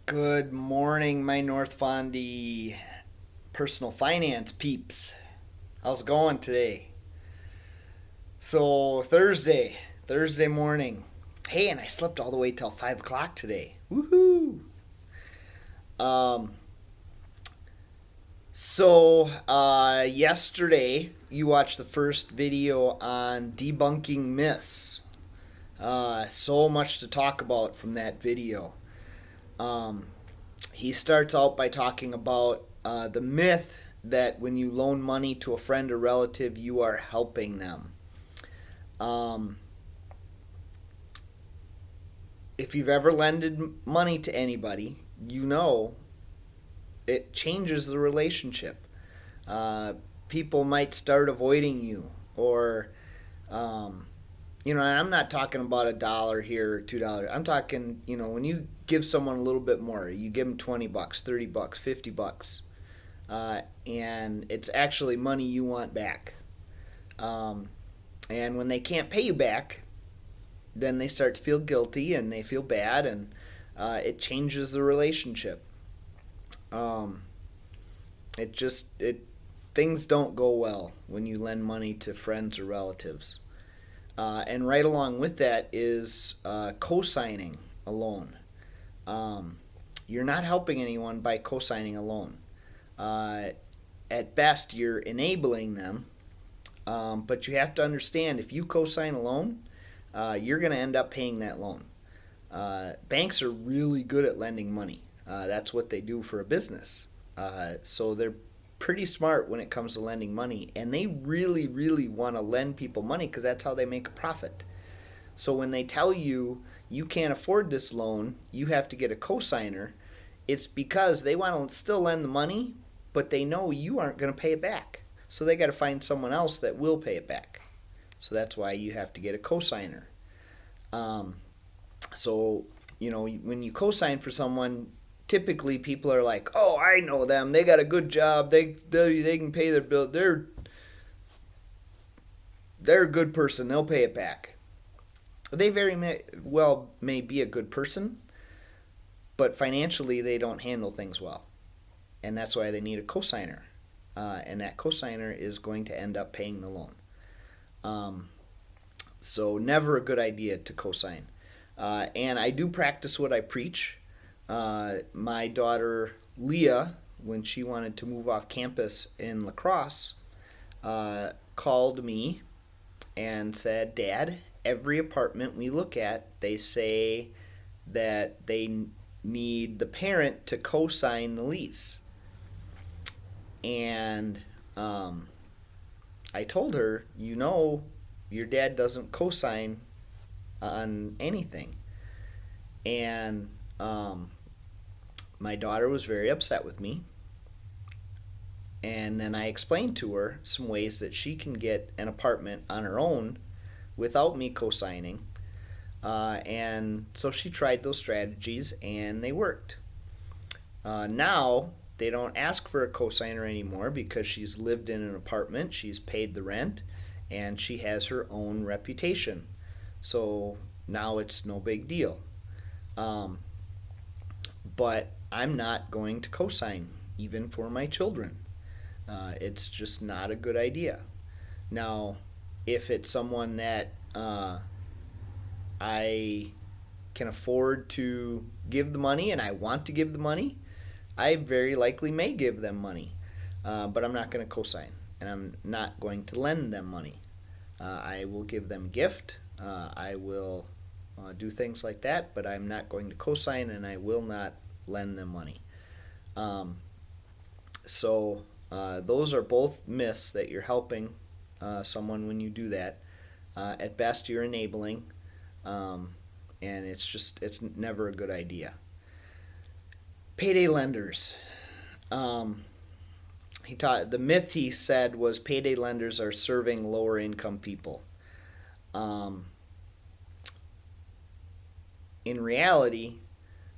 Good morning, my North Fondy personal finance peeps. How's it going today? So, Thursday morning. Hey, and I slept all the way till 5 o'clock today. Woohoo! Um, Yesterday you watched the first video on debunking myths. So much to talk about from that video. Um, he starts out by talking about the myth that when you loan money to a friend or relative, you are helping them. Um, if you've ever lended money to anybody, you know it changes the relationship. Uh, People might start avoiding you, or um, and I'm not talking about $1 here or $2. I'm talking, when you give someone a little bit more, you give them $20, $30, $50. And it's actually money you want back. Um, and when they can't pay you back, then they start to feel guilty and they feel bad, and it changes the relationship. Um, it things don't go well when you lend money to friends or relatives. And right along with that is co-signing a loan. Um, you're not helping anyone by co-signing a loan. Uh, at best, you're enabling them. But you have to understand, if you co-sign a loan, you're going to end up paying that loan. Banks are really good at lending money. That's what they do for a business. So they're pretty smart when it comes to lending money, and they really, really want to lend people money because that's how they make a profit. So when they tell you you can't afford this loan, you have to get a cosigner, it's because they want to still lend the money, but they know you aren't going to pay it back. So they got to find someone else that will pay it back. So that's why you have to get a cosigner. Um, so when you cosign for someone, typically people are like, "Oh, I know them. They got a good job. They can pay their bill. They're a good person. They'll pay it back." They well may be a good person, but financially they don't handle things well, and that's why they need a cosigner. And that cosigner is going to end up paying the loan. Um, so never a good idea to cosign. And I do practice what I preach. My daughter Leah, when she wanted to move off campus in La Crosse, called me and said, "Dad, every apartment we look at, they say that they need the parent to co-sign the lease." And I told her, your dad doesn't co-sign on anything. And my daughter was very upset with me. And then I explained to her some ways that she can get an apartment on her own without me co signing. And so she tried those strategies and they worked. Now they don't ask for a cosigner anymore because she's lived in an apartment, she's paid the rent, and she has her own reputation. So now it's no big deal. Um, but I'm not going to cosign, even for my children. It's just not a good idea. Now, if it's someone that I can afford to give the money and I want to give the money, I very likely may give them money. But I'm not going to cosign and I'm not going to lend them money. I will give them a gift. I will do things like that, but I'm not going to cosign and I will not lend them money. Um, so those are both myths that you're helping someone when you do that. At best, you're enabling, um, and it's never a good idea. Payday lenders. Um, the myth he said was payday lenders are serving lower income people. Um, in reality,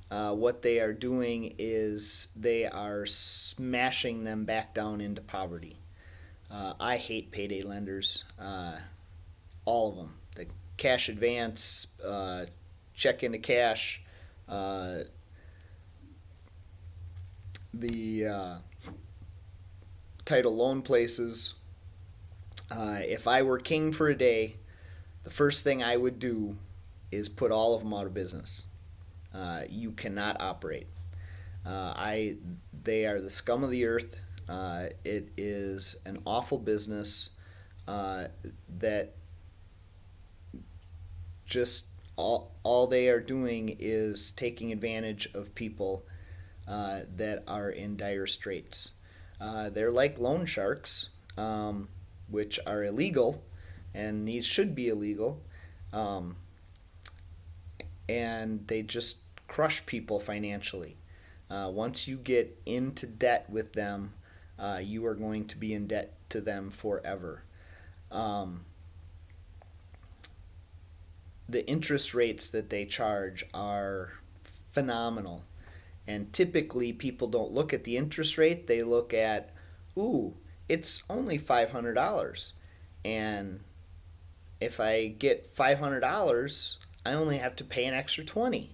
what they are doing is they are smashing them back down into poverty. I hate payday lenders, all of them. The cash advance, check into cash, uh, the title loan places. If I were king for a day, the first thing I would do is put all of them out of business. You cannot operate. I They are the scum of the earth. It is an awful business that just all they are doing is taking advantage of people that are in dire straits. They're like loan sharks, which are illegal, and these should be illegal, um, and they just crush people financially. Once you get into debt with them, you are going to be in debt to them forever. Um, the interest rates that they charge are phenomenal. And typically, people don't look at the interest rate, they look at, ooh, it's only $500. And if I get $500, I only have to pay an extra 20.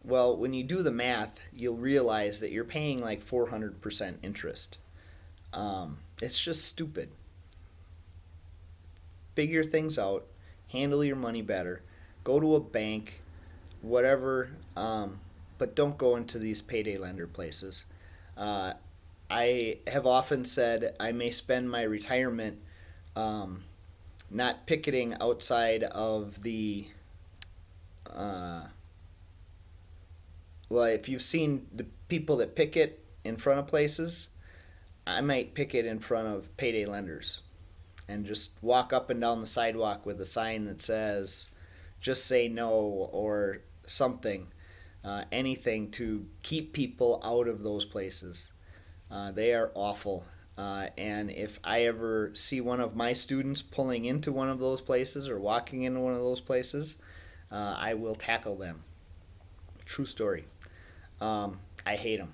Well, when you do the math, you'll realize that you're paying like 400% interest. It's just stupid. Figure things out, handle your money better, go to a bank, whatever, but don't go into these payday lender places. Uh, I have often said I may spend my retirement um, not picketing outside of the. Uh, well, if you've seen the people that picket in front of places, I might picket in front of payday lenders and just walk up and down the sidewalk with a sign that says, just say no, or something, anything to keep people out of those places. They are awful. And if I ever see one of my students pulling into one of those places or walking into one of those places, I will tackle them. True story. I hate them.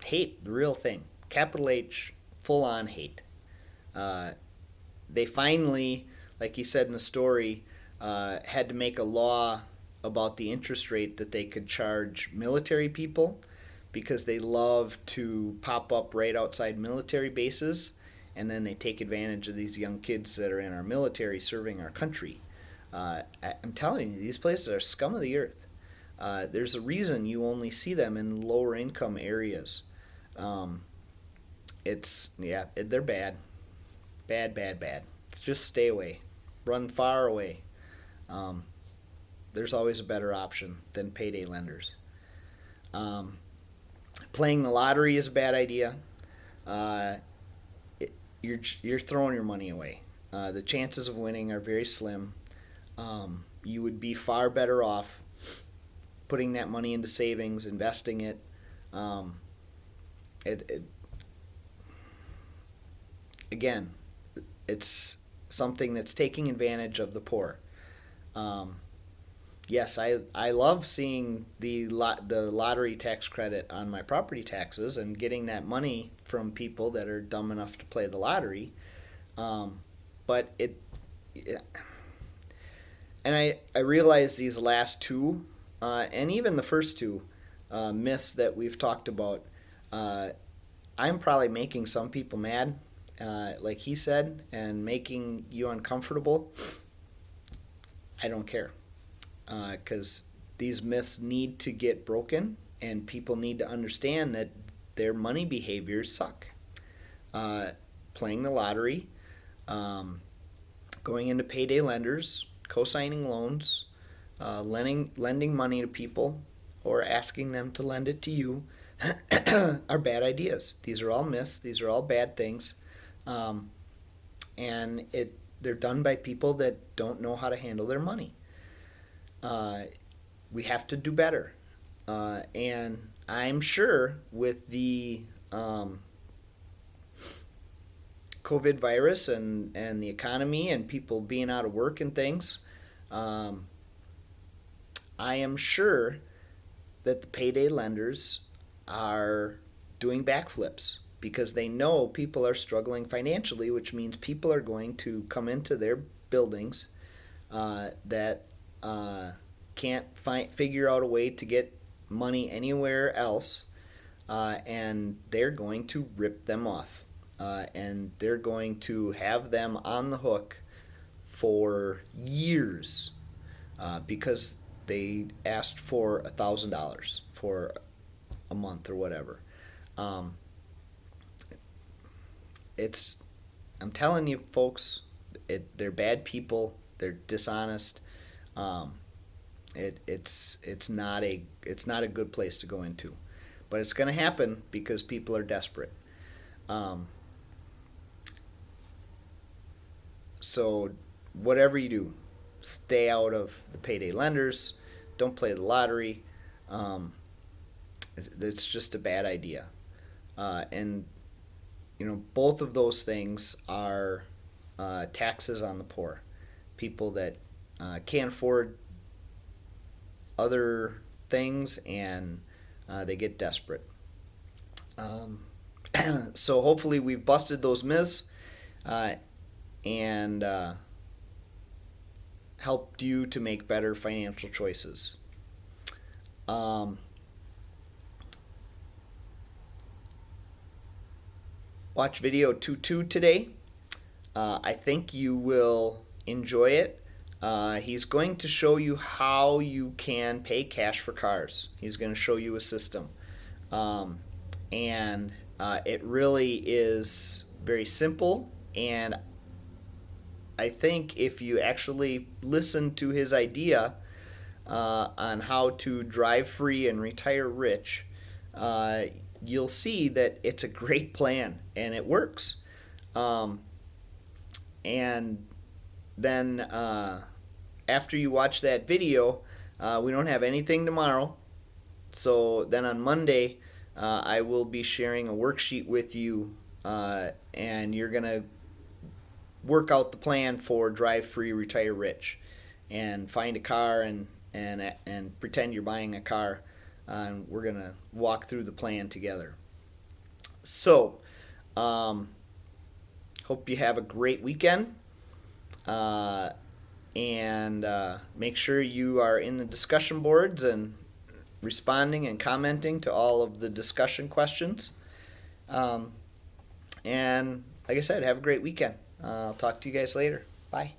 Hate, the real thing. Capital H, full on hate. Uh, they finally, like you said in the story, had to make a law about the interest rate that they could charge military people because they love to pop up right outside military bases, and then they take advantage of these young kids that are in our military serving our country. I'm telling you, these places are scum of the earth. There's a reason you only see them in lower income areas. Um, they're bad, bad, bad, bad. Just stay away, run far away. Um, there's always a better option than payday lenders. Um, Playing the lottery is a bad idea. Uh, you're throwing your money away. The chances of winning are very slim. You would be far better off putting that money into savings, investing it. Um, it Again, it's something that's taking advantage of the poor. Um, yes, I love seeing the lottery tax credit on my property taxes and getting that money from people that are dumb enough to play the lottery. Um, but yeah. And I realize these last two, and even the first two myths that we've talked about, uh, I'm probably making some people mad, like he said, and making you uncomfortable. I don't care, because these myths need to get broken, and people need to understand that their money behaviors suck. Uh, Playing the lottery, um, going into payday lenders, co-signing loans, lending money to people, or asking them to lend it to you are bad ideas. These are all myths. These are all bad things, um, and they're done by people that don't know how to handle their money. Uh, we have to do better, and I'm sure with the COVID virus and the economy and people being out of work and things, um, I am sure that the payday lenders are doing backflips because they know people are struggling financially, which means people are going to come into their buildings that can't figure out a way to get money anywhere else, and they're going to rip them off, and they're going to have them on the hook for years because they asked for $1,000 for a month or whatever. Um, it's I'm telling you, folks, they're bad people. They're dishonest. Um, it's not a good place to go into, but it's going to happen because people are desperate. Um, so whatever you do, stay out of the payday lenders. Don't play the lottery. Um, it's just a bad idea. And both of those things are taxes on the poor, people that can't afford other things, and they get desperate. Um, so hopefully we've busted those myths uh, and helped you to make better financial choices. Um, watch video 2.2 today. I think you will enjoy it. He's going to show you how you can pay cash for cars. He's going to show you a system. And it really is very simple. And I think if you actually listen to his idea on how to drive free and retire rich, you'll see that it's a great plan and it works. Um, and then after you watch that video, we don't have anything tomorrow. So then on Monday, I will be sharing a worksheet with you, and you're going to work out the plan for Drive Free, Retire Rich, and find a car and pretend you're buying a car. And we're going to walk through the plan together. So, hope you have a great weekend. And make sure you are in the discussion boards and responding and commenting to all of the discussion questions. And like I said, have a great weekend. I'll talk to you guys later. Bye.